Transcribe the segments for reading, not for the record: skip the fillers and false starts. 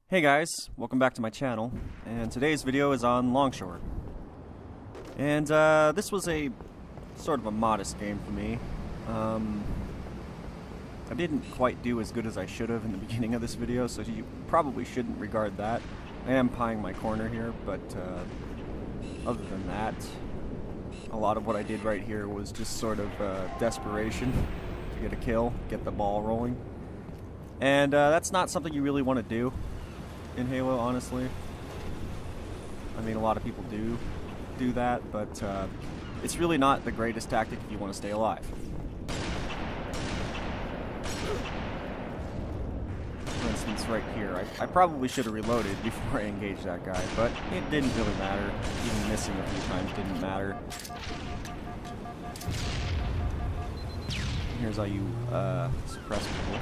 Hey guys, welcome back to my channel, and today's video is on Longshore. And this was a sort of a modest game for me. I didn't quite do as good as I should have in the beginning of this video, so you probably shouldn't regard that. I am pieing my corner here, but other than that, a lot of what I did right here was just sort of desperation to get a kill, get the ball rolling. And that's not something you really want to do in Halo, honestly. I mean, a lot of people do that, but it's really not the greatest tactic if you want to stay alive. For instance, right here, I probably should have reloaded before I engaged that guy, but it didn't really matter. Even missing a few times didn't matter. Here's how you suppress people.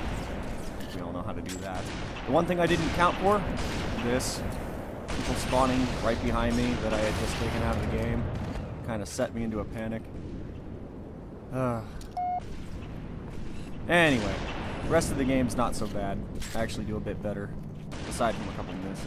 We all know how to do that. The one thing I didn't count for, this, people spawning right behind me that I had just taken out of the game, kind of set me into a panic. Anyway, the rest of the game's not so bad. I actually do a bit better, aside from a couple misses.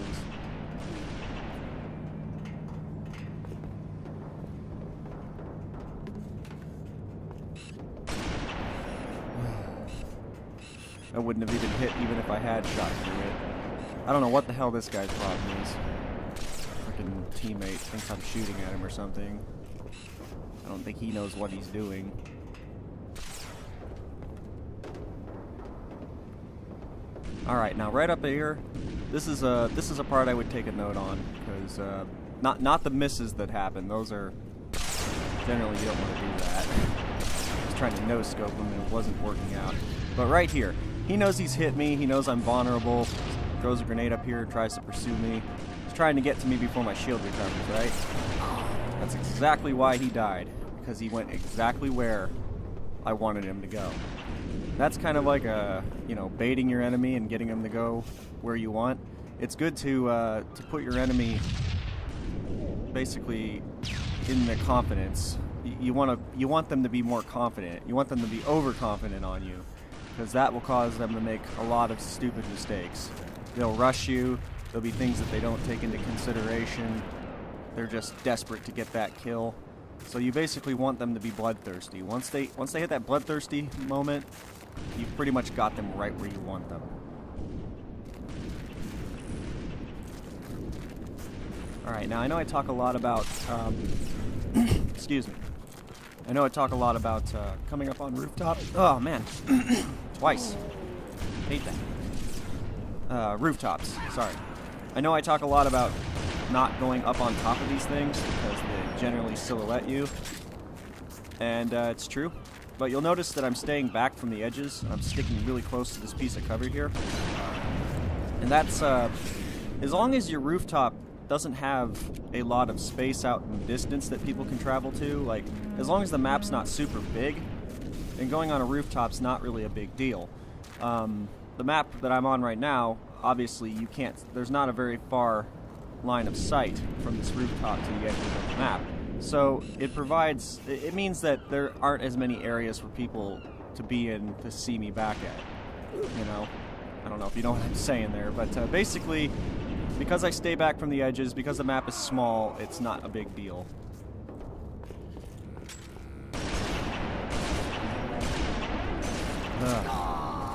I wouldn't have even hit even if I had shot through it. I don't know what the hell this guy's problem is. Freaking teammate thinks I'm shooting at him or something. I don't think he knows what he's doing. Alright, now right up here, this is a part I would take a note on, because not the misses that happen. Those are generally, you don't want to do that. I was trying to no-scope him and it wasn't working out. But right here, he knows he's hit me, he knows I'm vulnerable, throws a grenade up here, tries to pursue me. He's trying to get to me before my shield recovers, right? That's exactly why he died, because he went exactly where I wanted him to go. That's kind of like baiting your enemy and getting them to go where you want. It's good to put your enemy basically in the confidence. You want them to be more confident. You want them to be overconfident on you, because that will cause them to make a lot of stupid mistakes. They'll rush you. There'll be things that they don't take into consideration. They're just desperate to get that kill. So you basically want them to be bloodthirsty. Once they hit that bloodthirsty moment, you've pretty much got them right where you want them. Alright, now I know I talk a lot about excuse me. I know I talk a lot about coming up on rooftops. Oh man, twice. Hate that. Rooftops, sorry. I know I talk a lot about not going up on top of these things because they generally silhouette you. And it's true. But you'll notice that I'm staying back from the edges. I'm sticking really close to this piece of cover here. And that's, as long as your rooftop doesn't have a lot of space out in the distance that people can travel to, like, as long as the map's not super big, then going on a rooftop's not really a big deal. The map that I'm on right now, obviously you can't, there's not a very far line of sight from this rooftop to the edges of the map. So it means that there aren't as many areas for people to be in to see me back at. You know? I don't know if you know what I'm saying there, but basically, because I stay back from the edges, because the map is small, it's not a big deal.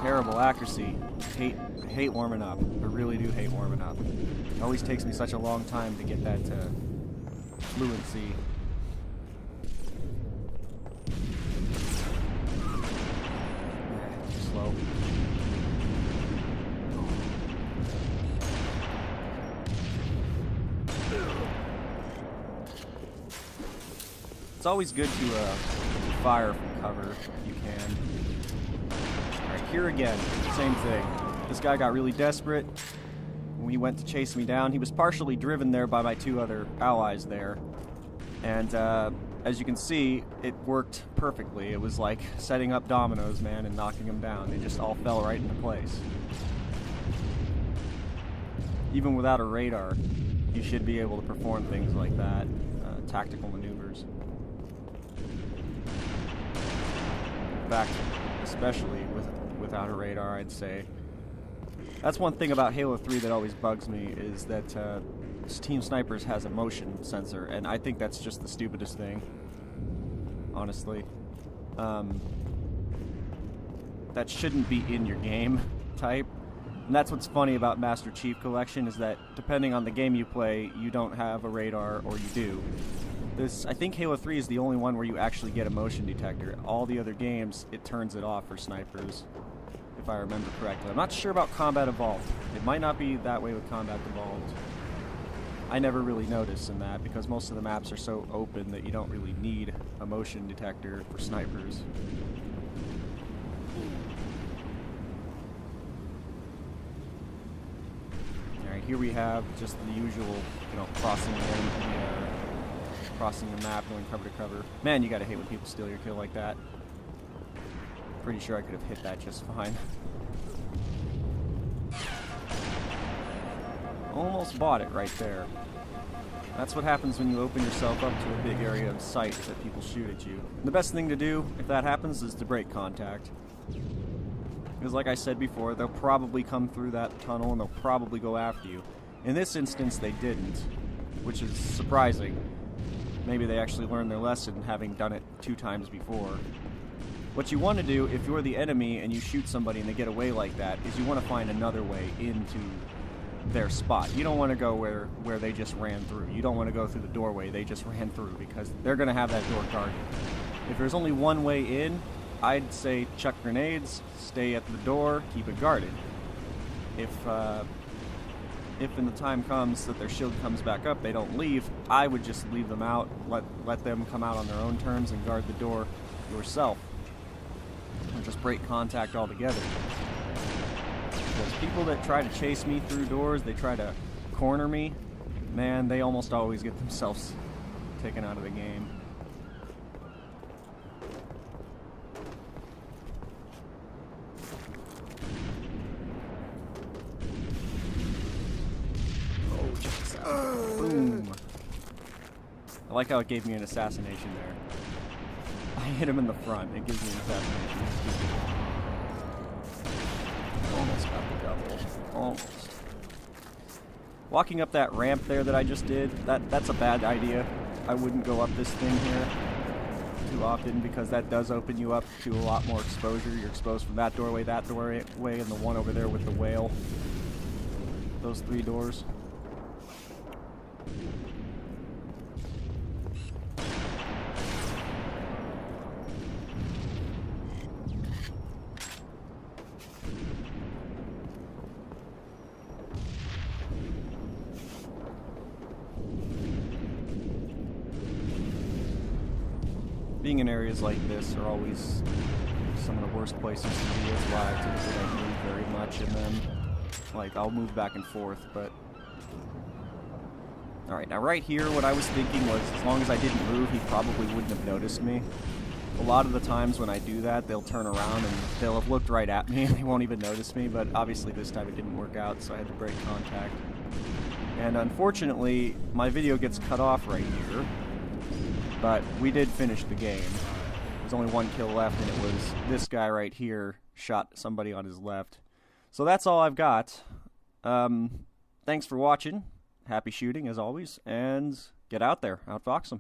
Terrible accuracy. I hate warming up. I really do hate warming up. It always takes me such a long time to get that fluency. Too slow. It's always good to fire from cover if you can. Alright, here again, same thing. This guy got really desperate. When he went to chase me down, he was partially driven there by my two other allies there. And as you can see, it worked perfectly. It was like setting up dominoes, man, and knocking them down. They just all fell right into place. Even without a radar, you should be able to perform things like that. Tactical maneuvers. In fact, especially without a radar, I'd say That's one thing about Halo 3 that always bugs me, is that Team Snipers has a motion sensor, and I think that's just the stupidest thing, honestly. That shouldn't be in your game type. And that's what's funny about Master Chief Collection, is that depending on the game you play, you don't have a radar, or you do. I think Halo 3 is the only one where you actually get a motion detector. All the other games, it turns it off for snipers, if I remember correctly. I'm not sure about Combat Evolved. It might not be that way with Combat Evolved. I never really noticed in that, because most of the maps are so open that you don't really need a motion detector for snipers. Alright, here we have just the usual, crossing the map, going cover to cover. Man, you gotta hate when people steal your kill like that. Pretty sure I could have hit that just fine. Almost bought it right there. That's what happens when you open yourself up to a big area of sight that people shoot at you. And the best thing to do, if that happens, is to break contact. Because like I said before, they'll probably come through that tunnel and they'll probably go after you. In this instance, they didn't, which is surprising. Maybe they actually learned their lesson, having done it 2 times before. What you want to do, if you're the enemy and you shoot somebody and they get away like that, is you want to find another way into their spot. You don't want to go where they just ran through. You don't want to go through the doorway they just ran through, because they're going to have that door guarded. If there's only one way in, I'd say chuck grenades, stay at the door, keep it guarded. If in the time comes that their shield comes back up, they don't leave, I would just leave them out, let them come out on their own terms and guard the door yourself. Or just break contact altogether. Because people that try to chase me through doors, they try to corner me, man, they almost always get themselves taken out of the game. Boom. I like how it gave me an assassination there. I hit him in the front, it gives me an assassination. Almost got the double. Almost. Walking up that ramp there that I just did, that's a bad idea. I wouldn't go up this thing here too often, because that does open you up to a lot more exposure. You're exposed from that doorway, and the one over there with the whale. Those 3 doors. Being in areas like this are always some of the worst places to be as well. I typically don't move very much in them. Like, I'll move back and forth, but... Alright, now right here, what I was thinking was, as long as I didn't move, he probably wouldn't have noticed me. A lot of the times when I do that, they'll turn around and they'll have looked right at me and they won't even notice me, but obviously this time it didn't work out, so I had to break contact. And unfortunately, my video gets cut off right here. But we did finish the game. There's only 1 kill left, and it was this guy right here shot somebody on his left. So that's all I've got. Thanks for watching. Happy shooting, as always, and get out there. Outfox 'em.